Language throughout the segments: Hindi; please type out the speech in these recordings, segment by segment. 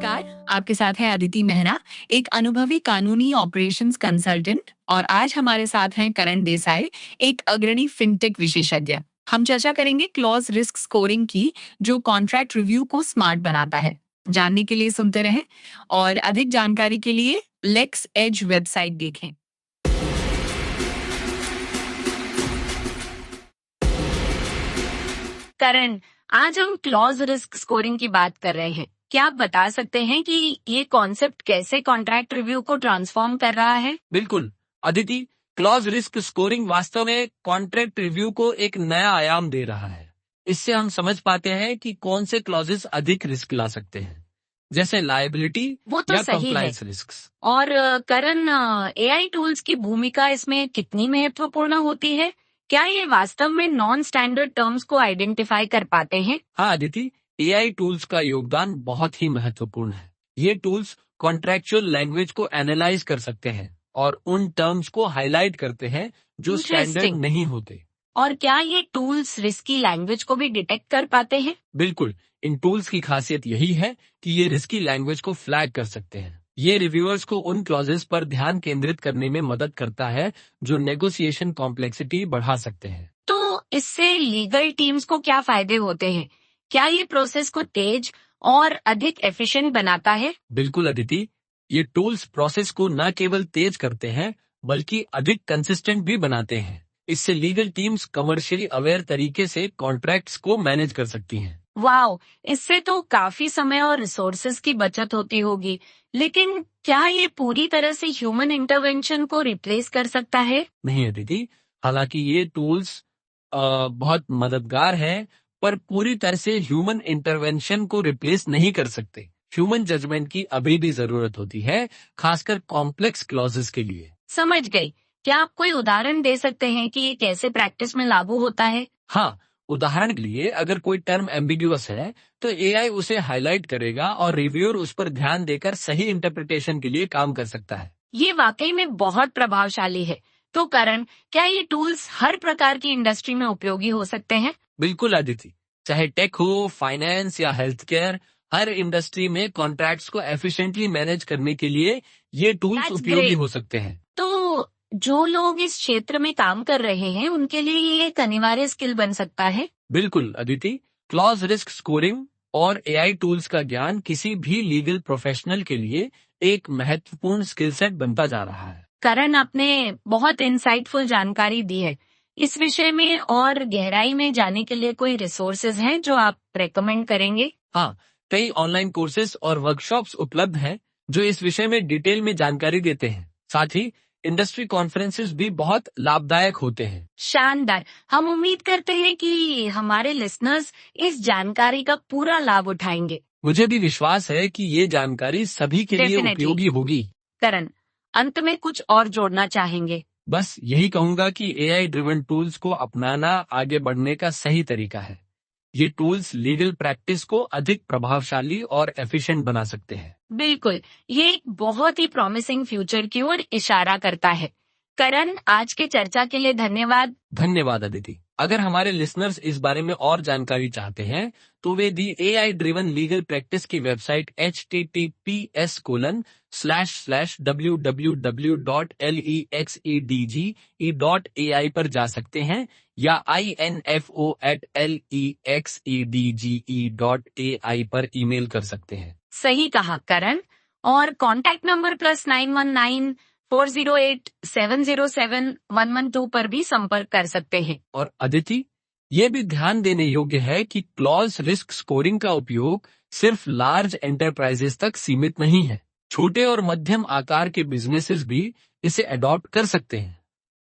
नमस्कार, आपके साथ है अदिति मेहरा, एक अनुभवी कानूनी ऑपरेशंस कंसल्टेंट। और आज हमारे साथ हैं करण देसाई, एक अग्रणी फिनटेक विशेषज्ञ। हम चर्चा करेंगे क्लॉज रिस्क स्कोरिंग की, जो कॉन्ट्रैक्ट रिव्यू को स्मार्ट बनाता है। जानने के लिए सुनते रहें और अधिक जानकारी के लिए लेक्स एज वेबसाइट देखें। करण, आज हम क्लॉज रिस्क स्कोरिंग की बात कर रहे हैं। क्या आप बता सकते हैं कि ये कॉन्सेप्ट कैसे कॉन्ट्रैक्ट रिव्यू को ट्रांसफॉर्म कर रहा है? बिल्कुल अदिति, क्लॉज रिस्क स्कोरिंग वास्तव में कॉन्ट्रैक्ट रिव्यू को एक नया आयाम दे रहा है। इससे हम समझ पाते हैं कि कौन से क्लॉजेस अधिक रिस्क ला सकते हैं, जैसे लायबिलिटी वो तो या सही है। Compliance risks. और करण, एआई टूल्स की भूमिका इसमें कितनी महत्वपूर्ण होती है? क्या ये वास्तव में नॉन स्टैंडर्ड टर्म्स को आइडेंटिफाई कर पाते हैं? हाँ अदिति, एआई टूल्स का योगदान बहुत ही महत्वपूर्ण है। ये टूल्स कॉन्ट्रैक्चुअल लैंग्वेज को एनालाइज कर सकते हैं और उन टर्म्स को हाईलाइट करते हैं जो स्टैंडर्ड Interesting. नहीं होते। और क्या ये टूल्स रिस्की लैंग्वेज को भी डिटेक्ट कर पाते हैं? बिल्कुल, इन टूल्स की खासियत यही है कि ये रिस्की लैंग्वेज को फ्लैग कर सकते हैं। ये रिव्यूअर्स को उन क्लॉजेस पर ध्यान केंद्रित करने में मदद करता है जो नेगोशिएशन कॉम्प्लेक्सिटी बढ़ा सकते हैं। तो इससे लीगल टीम्स को क्या फायदे होते हैं? क्या ये प्रोसेस को तेज और अधिक एफिशिएंट बनाता है? बिल्कुल अदिति, ये टूल्स प्रोसेस को न केवल तेज करते हैं बल्कि अधिक कंसिस्टेंट भी बनाते हैं। इससे लीगल टीम्स कमर्शियली अवेयर तरीके से कॉन्ट्रैक्ट्स को मैनेज कर सकती हैं। वाओ, इससे तो काफी समय और रिसोर्सेज की बचत होती होगी। लेकिन क्या ये पूरी तरह से ह्यूमन इंटरवेंशन को रिप्लेस कर सकता है? नहीं अदिति, हालांकि ये टूल्स बहुत मददगार हैं, पर पूरी तरह से ह्यूमन इंटरवेंशन को रिप्लेस नहीं कर सकते। ह्यूमन जजमेंट की अभी भी जरूरत होती है, खासकर कॉम्प्लेक्स क्लॉजेस के लिए। समझ गई। क्या आप कोई उदाहरण दे सकते हैं कि ये कैसे प्रैक्टिस में लागू होता है? हाँ, उदाहरण के लिए अगर कोई टर्म एम्बिग्यूअस है तो एआई उसे हाईलाइट करेगा और रिव्यूअर उस पर ध्यान देकर सही इंटरप्रिटेशन के लिए काम कर सकता है। ये वाकई में बहुत प्रभावशाली है। तो करण, क्या ये टूल्स हर प्रकार की इंडस्ट्री में उपयोगी हो सकते हैं? बिल्कुल अदिति, चाहे टेक हो, फाइनेंस या हेल्थ केयर, हर इंडस्ट्री में कॉन्ट्रैक्ट्स को एफिशिएंटली मैनेज करने के लिए ये टूल्स That's उपयोगी great. हो सकते हैं। तो जो लोग इस क्षेत्र में काम कर रहे हैं, उनके लिए ये एक अनिवार्य स्किल बन सकता है। बिल्कुल अदिति, क्लॉज रिस्क स्कोरिंग और एआई टूल्स का ज्ञान किसी भी लीगल प्रोफेशनल के लिए एक महत्वपूर्ण स्किल सेट बनता जा रहा है। करण, आपने बहुत इंसाइटफुल जानकारी दी है। इस विषय में और गहराई में जाने के लिए कोई रिसोर्सेज हैं जो आप रेकमेंड करेंगे? हाँ, कई ऑनलाइन कोर्सेज और वर्कशॉप्स उपलब्ध हैं जो इस विषय में डिटेल में जानकारी देते हैं। साथ ही इंडस्ट्री कॉन्फ्रेंसेस भी बहुत लाभदायक होते हैं। शानदार। हम उम्मीद करते हैं कि हमारे लिसनर्स इस जानकारी का पूरा लाभ उठाएंगे। मुझे भी विश्वास है कि ये जानकारी सभी के लिए Definitely. उपयोगी होगी। करण, अंत में कुछ और जोड़ना चाहेंगे? बस यही कहूंगा कि एआई ड्रिवन टूल्स को अपनाना आगे बढ़ने का सही तरीका है। ये टूल्स लीगल प्रैक्टिस को अधिक प्रभावशाली और एफिशिएंट बना सकते हैं। बिल्कुल, ये एक बहुत ही प्रॉमिसिंग फ्यूचर की ओर इशारा करता है। करण, आज के चर्चा के लिए धन्यवाद। धन्यवाद अदिति। अगर हमारे लिसनर्स इस बारे में और जानकारी चाहते हैं तो वे दी एआई ड्रिवन लीगल प्रैक्टिस की वेबसाइट https://www.lexedge.ai पर जा सकते हैं या info@lexedge.ai पर ईमेल कर सकते हैं। सही कहा करण। और कॉन्टैक्ट नंबर +919408707112 पर भी संपर्क कर सकते हैं। और अदिति, ये भी ध्यान देने योग्य है कि क्लॉज रिस्क स्कोरिंग का उपयोग सिर्फ लार्ज एंटरप्राइजेस तक सीमित नहीं है। छोटे और मध्यम आकार के बिजनेसेस भी इसे अडॉप्ट कर सकते हैं,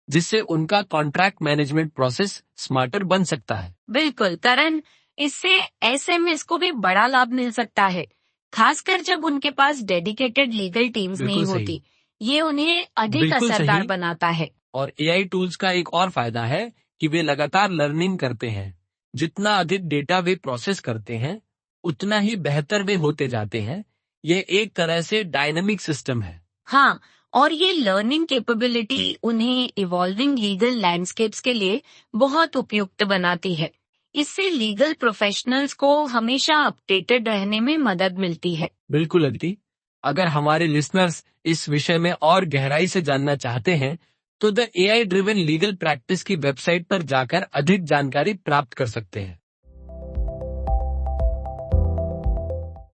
जिससे उनका कॉन्ट्रैक्ट मैनेजमेंट प्रोसेस स्मार्टर बन सकता है। बिल्कुल करण, इससे एसएमएस को भी बड़ा लाभ मिल सकता है, खासकर जब उनके पास डेडिकेटेड लीगल टीम्स नहीं बिल्कुल सही। होती। ये उन्हें अधिक बिल्कुल असरदार सही। बनाता है। और एआई टूल्स का एक और फायदा है कि वे लगातार लर्निंग करते हैं। जितना अधिक डेटा वे प्रोसेस करते हैं, उतना ही बेहतर वे होते जाते हैं। ये एक तरह से डायनामिक सिस्टम है। हाँ, और ये लर्निंग कैपेबिलिटी उन्हें इवॉल्विंग लीगल लैंडस्केप्स के लिए बहुत उपयुक्त बनाती है। इससे लीगल प्रोफेशनल्स को हमेशा अपडेटेड रहने में मदद मिलती है। बिल्कुल अदिति, अगर हमारे लिसनर्स इस विषय में और गहराई से जानना चाहते हैं तो the AI driven legal practice की वेबसाइट पर जाकर अधिक जानकारी प्राप्त कर सकते हैं।